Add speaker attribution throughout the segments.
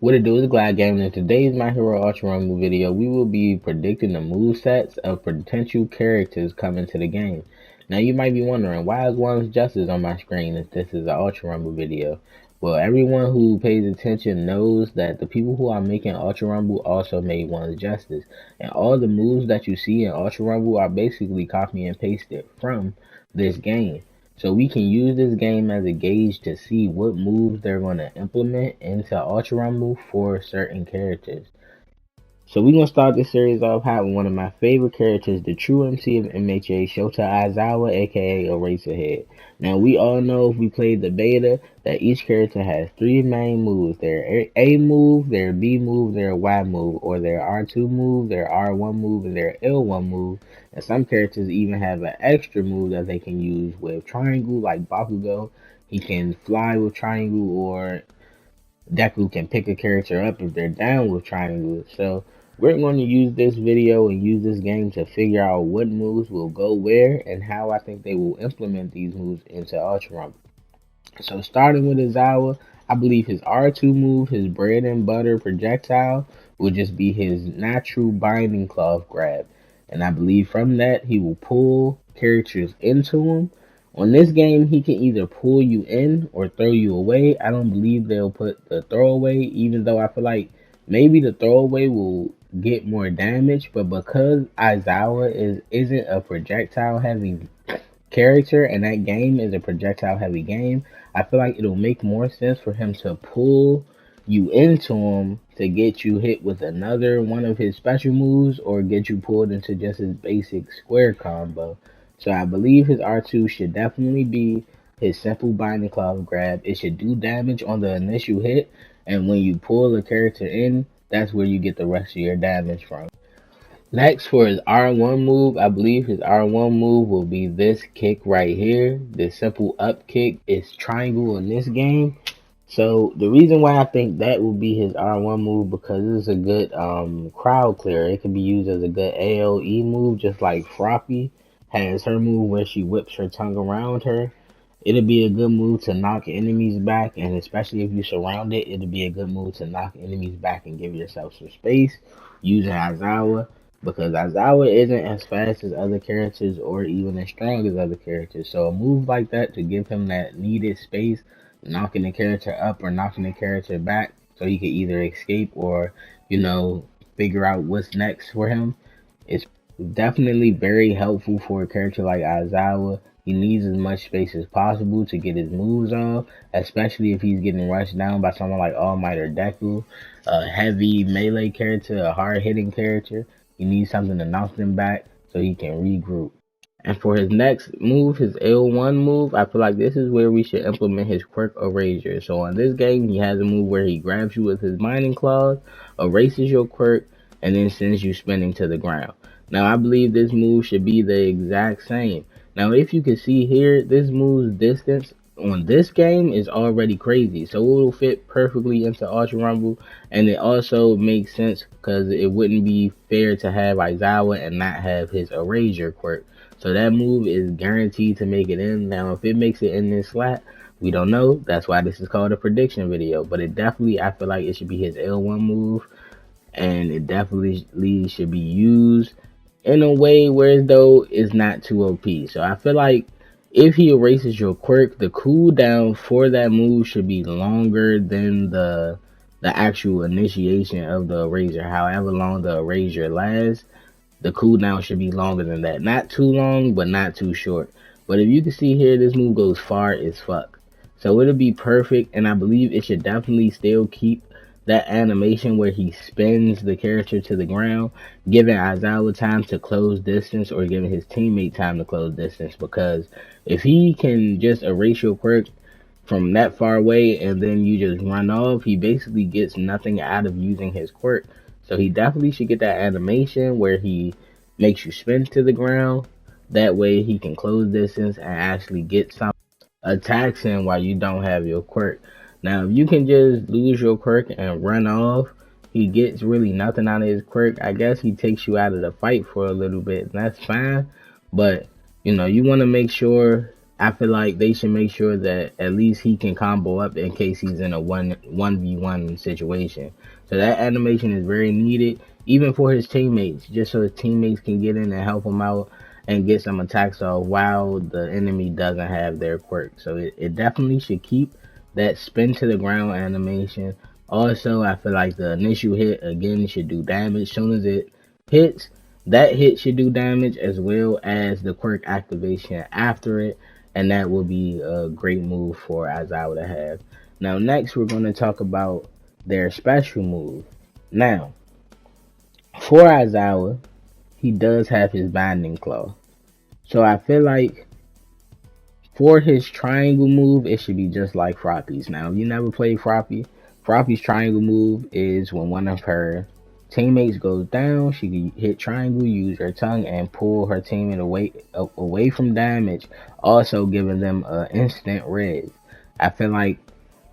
Speaker 1: What it do is Glad Gaming. In today's My Hero Ultra Rumble video, we will be predicting the movesets of potential characters coming to the game. Now you might be wondering, why is One's Justice on my screen if this is an Ultra Rumble video? Well, everyone who pays attention knows that the people who are making Ultra Rumble also made One's Justice. And all the moves that you see in Ultra Rumble are basically copy and pasted from this game. So we can use this game as a gauge to see what moves they're going to implement into Ultra Rumble for certain characters. So we're going to start this series off hot with one of my favorite characters, the true MC of MHA, Shota Aizawa, aka Eraserhead. Now we all know if we played the beta that each character has three main moves. Their A move, their B move, their Y move, or their R2 move, their R1 move, and their L1 move. And some characters even have an extra move that they can use with Triangle, like Bakugo. He can fly with Triangle, or Deku can pick a character up if they're down with Triangle. So we're going to use this video and use this game to figure out what moves will go where and how I think they will implement these moves into Ultra Rumble. So starting with Aizawa, I believe his R2 move, his bread and butter projectile, will just be his natural binding cloth grab. And I believe from that he will pull characters into him. On this game, he can either pull you in or throw you away. I don't believe they'll put the throwaway, even though I feel like maybe the throwaway will get more damage. But because Aizawa isn't a projectile heavy character and that game is a projectile heavy game, I feel like it'll make more sense for him to pull you into him to get you hit with another one of his special moves or get you pulled into just his basic square combo. So I believe his R2 should definitely be his simple binding cloth grab. It should do damage on the initial hit, and when you pull a character in, that's where you get the rest of your damage from. Next, for his R1 move, I believe his R1 move will be this kick right here. This simple up kick is triangle in this game. So the reason why I think that will be his R1 move, because it's a good crowd clearer. It can be used as a good AoE move, just like Froppy has her move where she whips her tongue around her. It'll be a good move to knock enemies back, and especially if you surround it, it'll be a good move to knock enemies back and give yourself some space using Aizawa, because Aizawa isn't as fast as other characters or even as strong as other characters. So a move like that to give him that needed space, knocking the character up or knocking the character back so he can either escape or, figure out what's next for him, is definitely very helpful for a character like Aizawa. He needs as much space as possible to get his moves off, especially if he's getting rushed down by someone like All Might or Deku, a heavy melee character, a hard-hitting character. He needs something to knock them back so he can regroup. And for his next move, his L1 move, I feel like this is where we should implement his quirk Erasure. So on this game, he has a move where he grabs you with his mining claws, erases your quirk, and then sends you spinning to the ground. Now I believe this move should be the exact same. Now if you can see here, this move's distance on this game is already crazy, so it will fit perfectly into Ultra Rumble, and it also makes sense because it wouldn't be fair to have Aizawa and not have his Erasure quirk. So that move is guaranteed to make it in. Now if it makes it in this slot, we don't know. That's why this is called a prediction video, but it definitely, I feel like it should be his L1 move, and it definitely should be used in a way where though it's not too OP. So I feel like if he erases your quirk, the cooldown for that move should be longer than the actual initiation of the erasure. However long the erasure lasts, the cooldown should be longer than that. Not too long, but not too short. But if you can see here, this move goes far as fuck. So it'll be perfect, and I believe it should definitely still keep that animation where he spins the character to the ground, giving Aizawa time to close distance or giving his teammate time to close distance. Because if he can just erase your quirk from that far away and then you just run off, he basically gets nothing out of using his quirk. So he definitely should get that animation where he makes you spin to the ground. That way he can close distance and actually get some attacks in while you don't have your quirk. Now, if you can just lose your quirk and run off, he gets really nothing out of his quirk. I guess he takes you out of the fight for a little bit, and that's fine. But, you want to make sure I feel like they should make sure that at least he can combo up in case he's in a 1v1 situation. So that animation is very needed, even for his teammates, just so his teammates can get in and help him out and get some attacks off while the enemy doesn't have their quirk. So it definitely should keep that spin to the ground animation. Also, I feel like the initial hit again should do damage. As soon as it hits, that hit should do damage as well as the quirk activation after it, and that will be a great move for Aizawa to have. Now, next we're going to talk about their special move. Now, for Aizawa, he does have his binding claw. So I feel like for his triangle move, it should be just like Froppy's. Now, if you never played Froppy, Froppy's triangle move is when one of her teammates goes down, she can hit triangle, use her tongue, and pull her teammate away from damage, also giving them an instant res. I feel like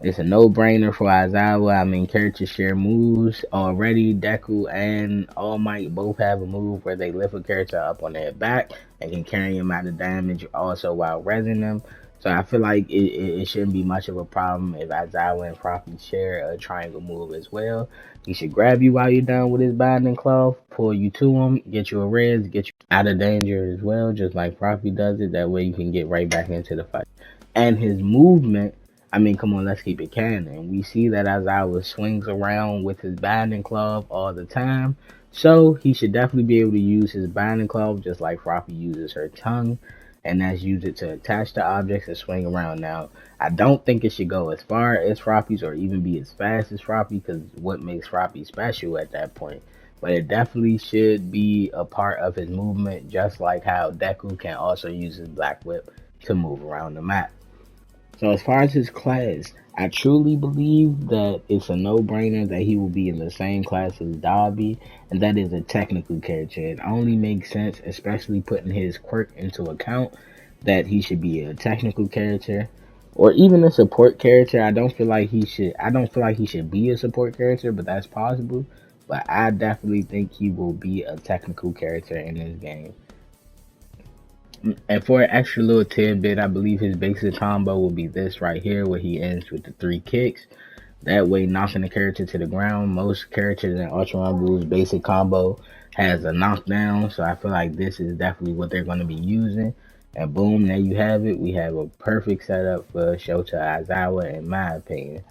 Speaker 1: it's a no-brainer for Aizawa. I mean, characters share moves already. Deku and All Might both have a move where they lift a character up on their back and can carry him out of damage also while resing them. So I feel like it shouldn't be much of a problem if Aizawa and Froppy share a triangle move as well. He should grab you while you're down with his binding claw, pull you to him, get you a res, get you out of danger as well, just like Froppy does it. That way you can get right back into the fight. And his movement, I mean, come on, let's keep it canon. We see that Aizawa swings around with his binding club all the time. So he should definitely be able to use his binding club just like Froppy uses her tongue. And that's use it to attach to objects and swing around. Now, I don't think it should go as far as Froppy's or even be as fast as Froppy, because what makes Froppy special at that point. But it definitely should be a part of his movement, just like how Deku can also use his Black Whip to move around the map. So as far as his class, I truly believe that it's a no-brainer that he will be in the same class as Dobby, and that is a technical character. It only makes sense, especially putting his quirk into account, that he should be a technical character or even a support character. I don't feel like he should be a support character, but that's possible. But I definitely think he will be a technical character in this game. And for an extra little tidbit, I believe his basic combo will be this right here, where he ends with the 3 kicks. That way, knocking the character to the ground. Most characters in Ultra Blue's basic combo has a knockdown, so I feel like this is definitely what they're going to be using. And boom, there you have it. We have a perfect setup for Shota Aizawa, in my opinion.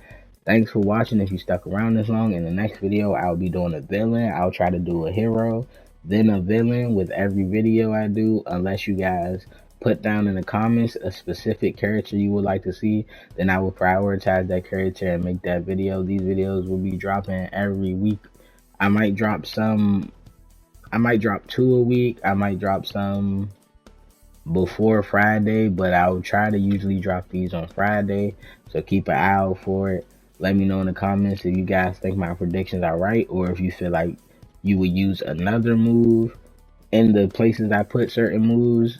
Speaker 1: Thanks for watching. If you stuck around this long, in the next video, I'll be doing a villain. I'll try to do a hero, then a villain with every video I do, unless you guys put down in the comments a specific character you would like to see. Then I will prioritize that character and make that video. These videos will be dropping every week. I might drop 2 a week. I might drop some before Friday, but I'll try to usually drop these on Friday, so keep an eye out for it. Let me know in the comments if you guys think my predictions are right, or if you feel like you would use another move in the places I put certain moves.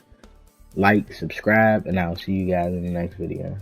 Speaker 1: Like, subscribe, and I'll see you guys in the next video.